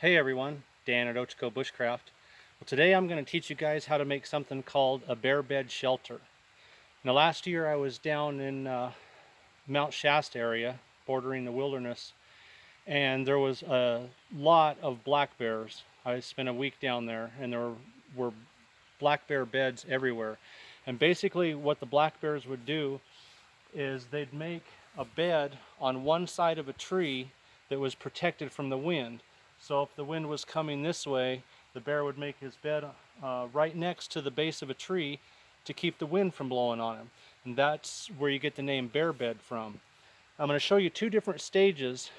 Hey everyone, Dan at Ochako Bushcraft. Well, today I'm going to teach you guys how to make something called a bear bed shelter. Now last year I was down in Mount Shasta area, bordering the wilderness, and there was a lot of black bears. I spent a week down there and there were black bear beds everywhere. And basically what the black bears would do is they'd make a bed on one side of a tree that was protected from the wind. So if the wind was coming this way, the bear would make his bed right next to the base of a tree to keep the wind from blowing on him. And that's where you get the name bear bed from. I'm going to show you two different stages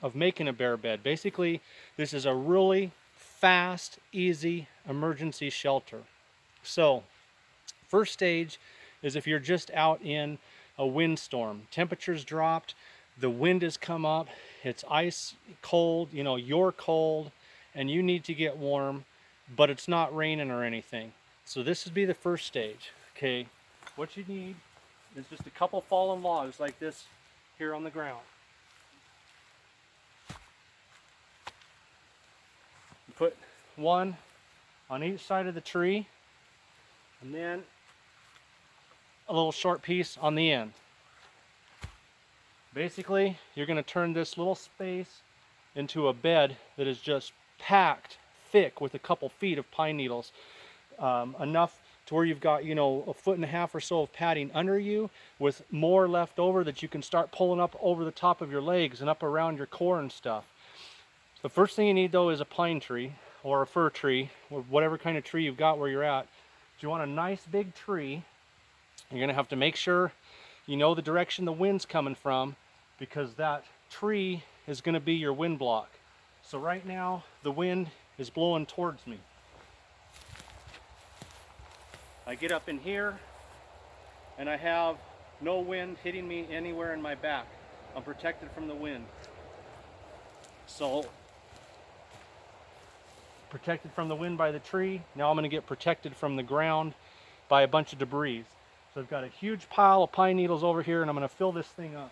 of making a bear bed. Basically, this is a really fast, easy emergency shelter. So, first stage is if you're just out in a windstorm. Temperatures dropped, the wind has come up, it's ice cold, you're cold and you need to get warm, but it's not raining or anything. So this would be the first stage. Okay, what you need is just a couple fallen logs like this here on the ground. You put one on each side of the tree and then a little short piece on the end. Basically, you're going to turn this little space into a bed that is just packed thick with a couple feet of pine needles, enough to where you've got, a foot and a half or so of padding under you with more left over that you can start pulling up over the top of your legs and up around your core and stuff. The first thing you need though is a pine tree or a fir tree or whatever kind of tree you've got where you're at. If you want a nice big tree, you're going to have to make sure you know the direction the wind's coming from, because that tree is going to be your wind block. So right now the wind is blowing towards me. I get up in here and I have no wind hitting me anywhere in my back. I'm protected from the wind. So protected from the wind by the tree, now I'm going to get protected from the ground by a bunch of debris. So I've got a huge pile of pine needles over here and I'm going to fill this thing up.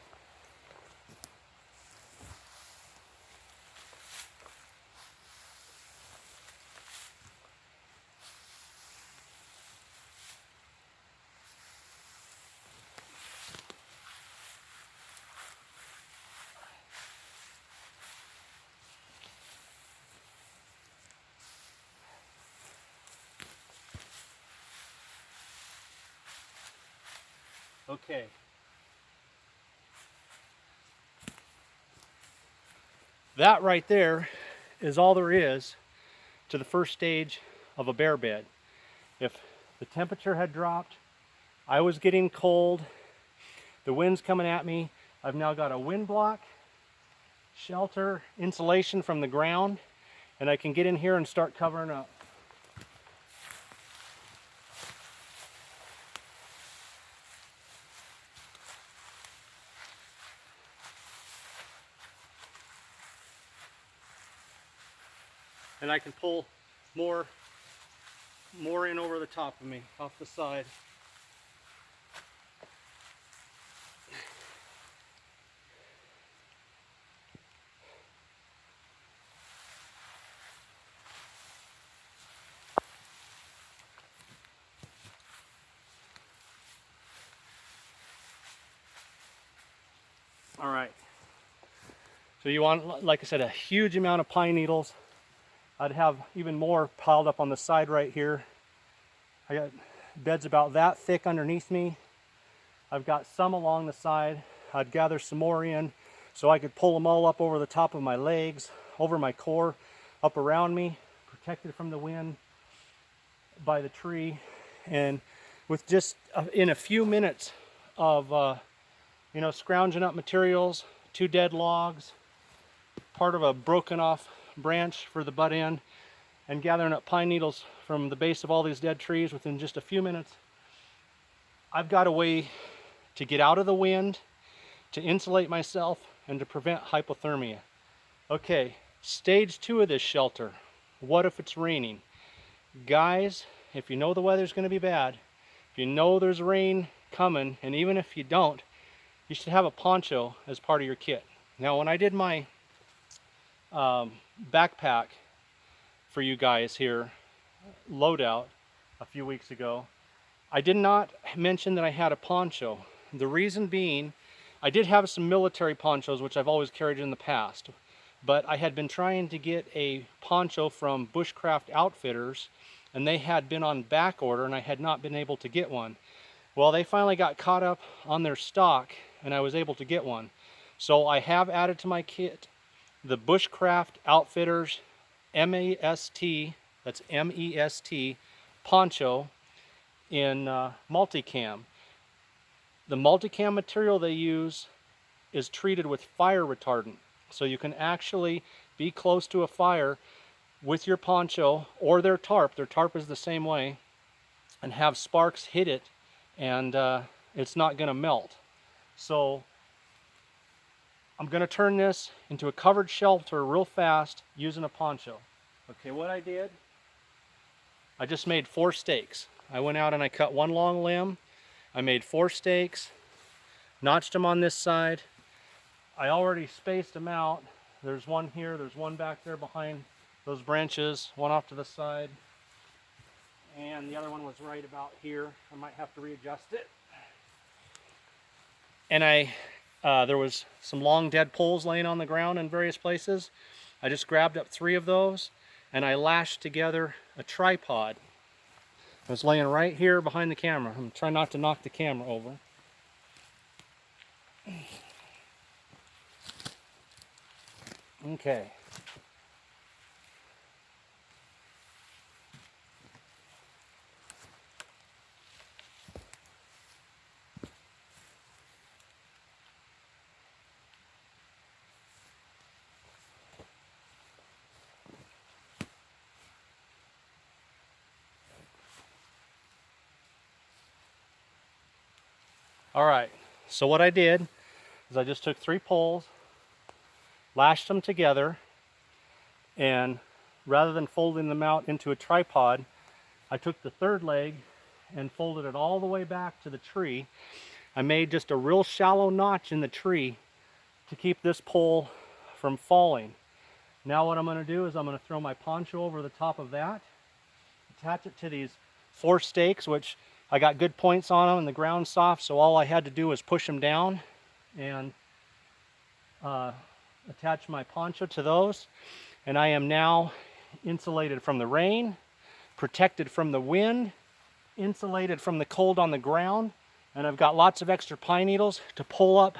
Okay. That right there is all there is to the first stage of a bear bed. If the temperature had dropped, I was getting cold, the wind's coming at me, I've now got a wind block, shelter, insulation from the ground, and I can get in here and start covering up. And I can pull more in over the top of me, off the side. All right. So you want, like I said, a huge amount of pine needles. I'd have even more piled up on the side right here. I got beds about that thick underneath me. I've got some along the side. I'd gather some more in so I could pull them all up over the top of my legs, over my core, up around me, protected from the wind by the tree. And with just in a few minutes of scrounging up materials, 2 dead logs, part of a broken off branch for the butt end, and gathering up pine needles from the base of all these dead trees within just a few minutes, I've got a way to get out of the wind, to insulate myself, and to prevent hypothermia. Okay, stage 2 of this shelter. What if it's raining? Guys, if you know the weather's going to be bad, if you know there's rain coming, and even if you don't, you should have a poncho as part of your kit. Now, when I did my backpack for you guys here, loadout, a few weeks ago. I did not mention that I had a poncho. The reason being, I did have some military ponchos, which I've always carried in the past, but I had been trying to get a poncho from Bushcraft Outfitters, and they had been on back order, and I had not been able to get one. Well, they finally got caught up on their stock, and I was able to get one. So I have added to my kit the Bushcraft Outfitters MEST, that's MEST, poncho in multicam. The multicam material they use is treated with fire retardant, so you can actually be close to a fire with your poncho or their tarp. Their tarp is the same way, and have sparks hit it, and it's not going to melt. So I'm going to turn this into a covered shelter real fast using a poncho. Okay, what I did, I just made 4 stakes. I went out and I cut one long limb. I made 4 stakes, notched them on this side. I already spaced them out. There's one here, there's one back there behind those branches, one off to the side, and the other one was right about here. I might have to readjust it. And there was some long dead poles laying on the ground in various places. I just grabbed up 3 of those and I lashed together a tripod. It was laying right here behind the camera. I'm trying not to knock the camera over. Okay. All right, so what I did is I just took 3 poles, lashed them together, and rather than folding them out into a tripod, I took the 3rd leg and folded it all the way back to the tree. I made just a real shallow notch in the tree to keep this pole from falling. Now what I'm going to do is I'm going to throw my poncho over the top of that, attach it to these 4 stakes, which I got good points on them and the ground's soft, so all I had to do was push them down and attach my poncho to those. And I am now insulated from the rain, protected from the wind, insulated from the cold on the ground, and I've got lots of extra pine needles to pull up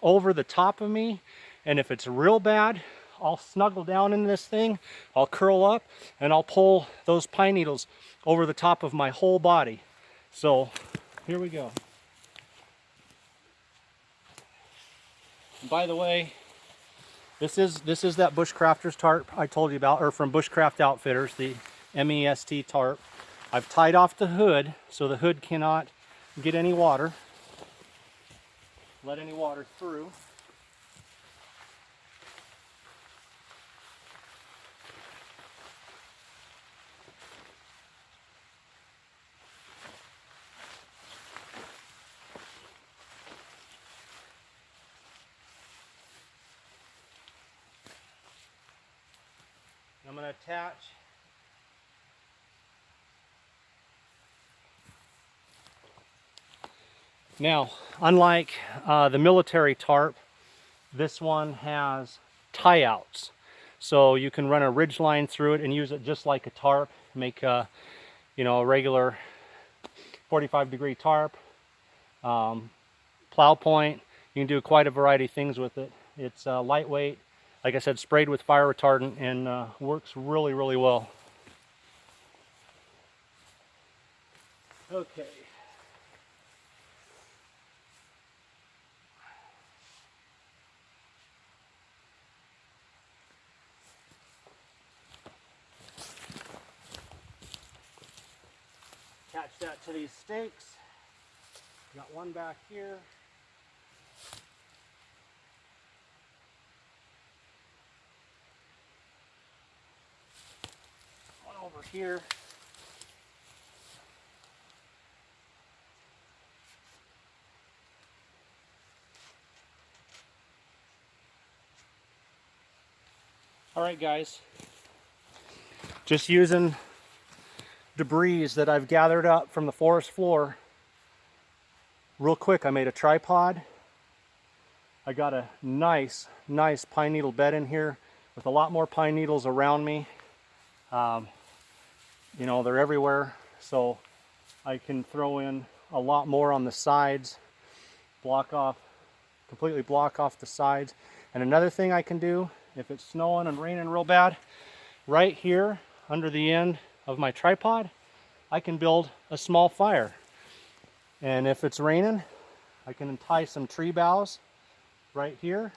over the top of me. And if it's real bad, I'll snuggle down in this thing, I'll curl up, and I'll pull those pine needles over the top of my whole body. So here we go. And by the way, this is that Bushcrafters tarp I told you about, or from Bushcraft Outfitters, the MEST tarp. I've tied off the hood so the hood cannot get any water, let any water through. I'm going to attach now, unlike the military tarp, this one has tie outs, so you can run a ridge line through it and use it just like a tarp. Make a regular 45-degree tarp, plow point. You can do quite a variety of things with it. It's lightweight, like I said, sprayed with fire retardant, and works really, really well. Okay. Attach that to these stakes. Got one back here. One over here. Alright guys, just using debris that I've gathered up from the forest floor. Real quick, I made a tripod. I got a nice pine needle bed in here with a lot more pine needles around me. You know, they're everywhere, so I can throw in a lot more on the sides, completely block off the sides. And another thing I can do, if it's snowing and raining real bad, right here under the end of my tripod, I can build a small fire. And if it's raining, I can tie some tree boughs right here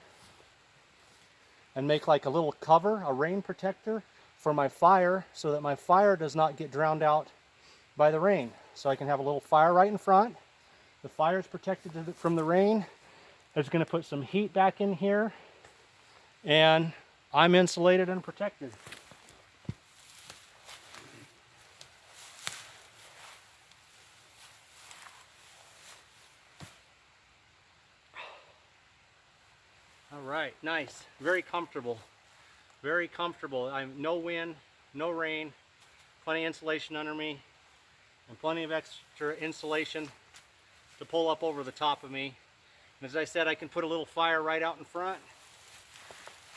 and make like a little cover, a rain protector for my fire, so that my fire does not get drowned out by the rain. So I can have a little fire right in front. The fire is protected from the rain. I'm just going to put some heat back in here, and I'm insulated and protected. All right, nice, very comfortable, very comfortable. No wind, no rain, plenty of insulation under me, and plenty of extra insulation to pull up over the top of me. And as I said, I can put a little fire right out in front,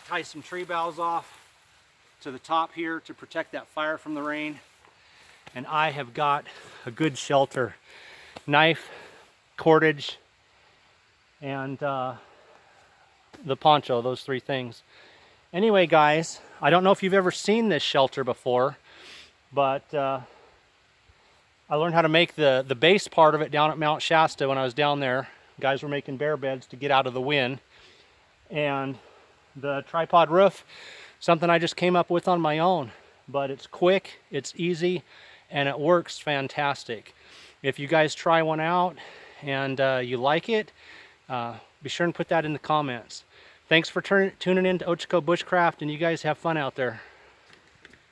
tie some tree boughs off to the top here to protect that fire from the rain, and I have got a good shelter. Knife, cordage, and the poncho, those three things. Anyway guys, I don't know if you've ever seen this shelter before, but I learned how to make the base part of it down at Mount Shasta when I was down there. Guys were making bear beds to get out of the wind. And the tripod roof, something I just came up with on my own, but it's quick, it's easy, and it works fantastic. If you guys try one out and you like it, be sure and put that in the comments. Thanks for tuning in to Ochako Bushcraft, and you guys have fun out there.